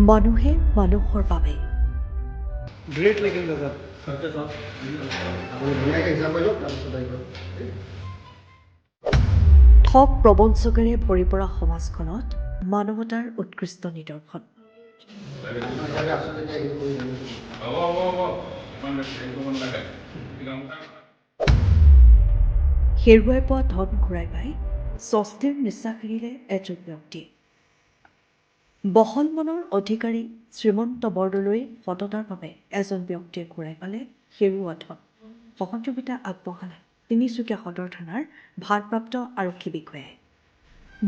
মানুহে মানুহৰ বাবে গ্ৰেট লাগিল দাদা। ঠগ প্ৰবঞ্চকেৰে ভৰি পৰা সমাজখনত মানৱতাৰ উৎকৃষ্ট নিদৰ্শন। হেৰুৱাই পোৱা ধন ঘূৰাই পাই স্বস্তিৰ নিশ্বাস এৰিলে এজন ব্যক্তি। বহল মনৰ অধিকাৰী শ্ৰীমন্ত বৰদলৈ সততাৰ বাবে এজন ব্যক্তিয়ে ঘূৰাই পালে হেৰুওৱা ধন। সহযোগিতা আগবঢ়ালে তিনিচুকীয়া সদৰ থানাৰ ভাৰপ্ৰাপ্ত আৰক্ষী বিষয়াই।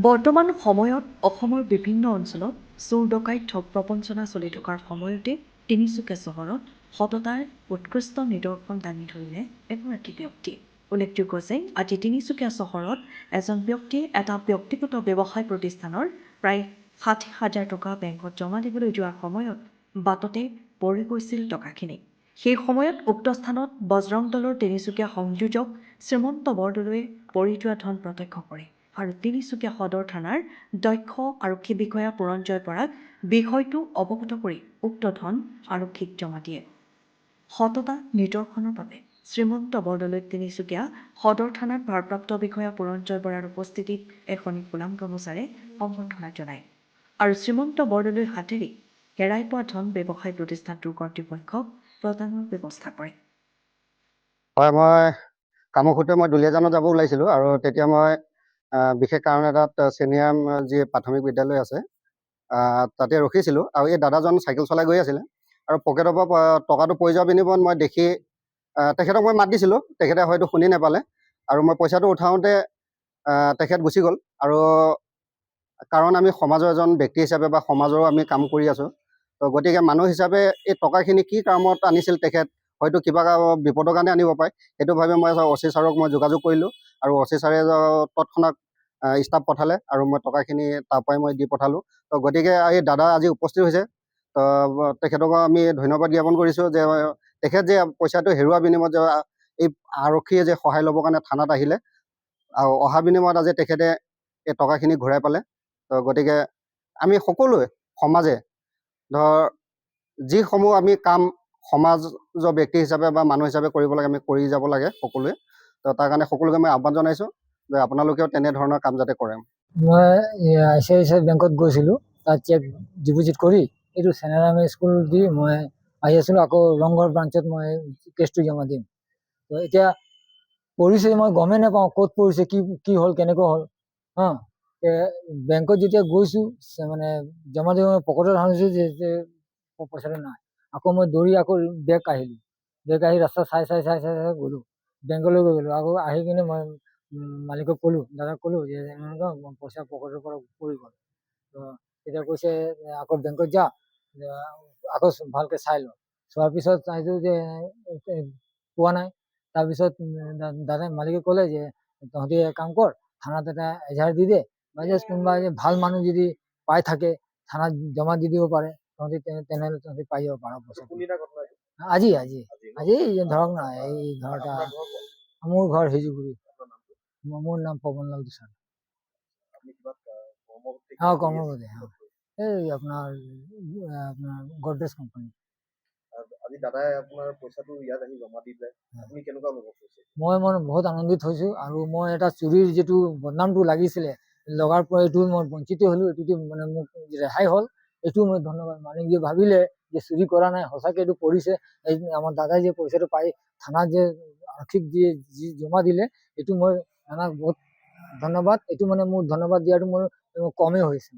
বৰ্তমান সময়ত অসমৰ বিভিন্ন অঞ্চলত চোৰ ডকাইত ঠগ প্ৰবঞ্চনা চলি থকাৰ সময়তে তিনিচুকীয়া চহৰত সততাৰ উৎকৃষ্ট নিদৰ্শন দাঙি ধৰিলে এগৰাকী ব্যক্তি। উল্লেখযোগ্য যে আজি তিনিচুকীয়া চহৰত এজন ব্যক্তিয়ে এটা ব্যক্তিগত ব্যৱসায় প্ৰতিষ্ঠানৰ প্ৰায় ৬০,০০০ টকা বেংকত জমা দিবলৈ যোৱাৰ সময়ত বাটতে পৰি গৈছিল টকাখিনি। সেই সময়ত উক্ত স্থানত বজৰং দলৰ তিনিচুকীয়া সংযোজক শ্ৰীমন্ত বৰদলৈয়ে পৰি যোৱা ধন প্ৰত্যক্ষ কৰে আৰু তিনিচুকীয়া সদৰ থানাৰ দক্ষ আৰক্ষী বিষয়া পুৰঞ্জয় বৰাক বিষয়টো অৱগত কৰি উক্ত ধন আৰক্ষীক জমা দিয়ে। সততা নিদৰ্শনৰ বাবে শ্ৰীমন্ত বৰদলৈক তিনিচুকীয়া সদৰ থানাত ভাৰপ্ৰাপ্ত বিষয়া পুৰঞ্জয় বৰাৰ উপস্থিতিত এখনি গোলাম গামোচাৰে সম্বৰ্ধনা জনায় আৰু শ্ৰীমন্ত বৰদলৈৰ হাতেৰে হেৰাই পোৱা ধন ব্যৱসায় প্ৰতিষ্ঠানটোৰ কৰ্তৃপক্ষক প্ৰদানৰ ব্যৱস্থা কৰে। হয়, মই কামৰ সূত্ৰে মই দুলীয়াজানত যাব ওলাইছিলোঁ আৰু তেতিয়া মই বিশেষ কাৰণ এটাত চেনিয়াম যি প্ৰাথমিক বিদ্যালয় আছে তাতে ৰখিছিলোঁ আৰু এই দাদাজন চাইকেল চলাই গৈ আছিলে আৰু পকেটৰ পৰা টকাটো পৰি যোৱাৰ বিনিময়ত মই দেখি তেখেতক মই মাত দিছিলোঁ, তেখেতে হয়তো শুনি নাপালে আৰু মই পইচাটো উঠাওঁতে তেখেত গুচি গ'ল। আৰু কাৰণ আমি সমাজৰ এজন ব্যক্তি হিচাপে বা সমাজৰো আমি কাম কৰি আছোঁ, তো গতিকে মানুহ হিচাপে এই টকাখিনি কি কামত আনিছিল তেখেত, হয়তো কিবা বিপদৰ কাৰণে আনিব পাৰে, সেইটো ভাবি মই অচি ছাৰক মই যোগাযোগ কৰিলোঁ আৰু অচি ছাৰে তৎক্ষণাত ষ্টাফ পঠালে আৰু মই টকাখিনি তাৰ পৰাই মই দি পঠালোঁ। তো গতিকে এই দাদা আজি উপস্থিত হৈছে, তো তেখেতক আমি ধন্যবাদ জ্ঞাপন কৰিছোঁ যে তেখেত যে পইচাটো হেৰুৱাৰ বিনিময়ত যে এই আৰক্ষীয়ে যে সহায় ল'বৰ কাৰণে থানাত আহিলে আৰু অহা বিনিময়ত আজি তেখেতে এই টকাখিনি ঘূৰাই পালে। তো গতিকে আমি সকলোৱে সমাজে যিসমূহ আমি কাম সমাজৰ ব্যক্তি হিচাপে বা মানুহ হিচাপে কৰিব লাগে আমি কৰি যাব লাগে সকলোৱে। তো তাৰ কাৰণে সকলোকে মই আহ্বান জনাইছোঁ যে আপোনালোকেও তেনেধৰণৰ কাম যাতে কৰে। মই ICICI বেংকত গৈছিলোঁ, তাত চেক ডিপজিট কৰি এইটো চেনাৰাম স্কুল দি মই আহি আছিলোঁ, আকৌ ৰংঘৰ ব্ৰাঞ্চত মই কেছটো জমা দিম। তো এতিয়া পৰিছে মই গমেই নাপাওঁ ক'ত পৰিছে, কি হ'ল, কেনেকৈ হ'ল। বেংকত যেতিয়া গৈছোঁ মানে জমা দিব পকেটত আনিছোঁ যে পইচাটো নাই। আকৌ মই দৌৰি আকৌ বেগ আহিলোঁ, আহি ৰাস্তা চাই গ'লোঁ, বেংকলৈ গ'লোঁ। আকৌ আহি কিনে মই মালিকক ক'লোঁ, দাদাক ক'লোঁ যে এনেকুৱা পইচা পকেটৰ পৰা পৰি গ'ল। তো তেতিয়া কৈছে আকৌ বেংকত যা, আকৌ ভালকৈ চাই ল। চোৱাৰ পিছত চাইছোঁ যে পোৱা নাই। তাৰপিছত দাদাই মালিকে ক'লে যে তহঁতি এক কাম কৰ, থানাত এটা এজাহাৰ দি দে, বা যে কোনোবা ভাল মানুহ যদি পাই থাকে থানাত জমা দি দিব পাৰে, তেনেহ'লে তহঁতি পাই যাব পাৰ পইচা। আজি ধৰক না এই ঘৰটা মোৰ ঘৰ হিজুগুৰি। মোৰ নাম পৱনলাল দুসাদ। কৰ্মপতি। এই আপোনাৰ গডৰেজ কোম্পানী। মই বহুত আনন্দিত হৈছোঁ আৰু মই এটা চুৰিৰ যিটো বদনামটো লাগিছিলে লগাৰ পৰা এইটো মই বঞ্চিত হ'লোঁ, এইটো মানে মোক ৰেহাই হ'ল। এইটো মই ধন্যবাদ মালিক যে ভাবিলে যে চুৰি কৰা নাই, সঁচাকৈ এইটো কৰিছে। এই আমাৰ দাদাই যে পইচাটো পাই থানাত যে আৰক্ষীক যি জমা দিলে, এইটো মই দাদাক বহুত ধন্যবাদ। এইটো মানে মোৰ ধন্যবাদ দিয়াটো মোৰ কমেই হৈছে।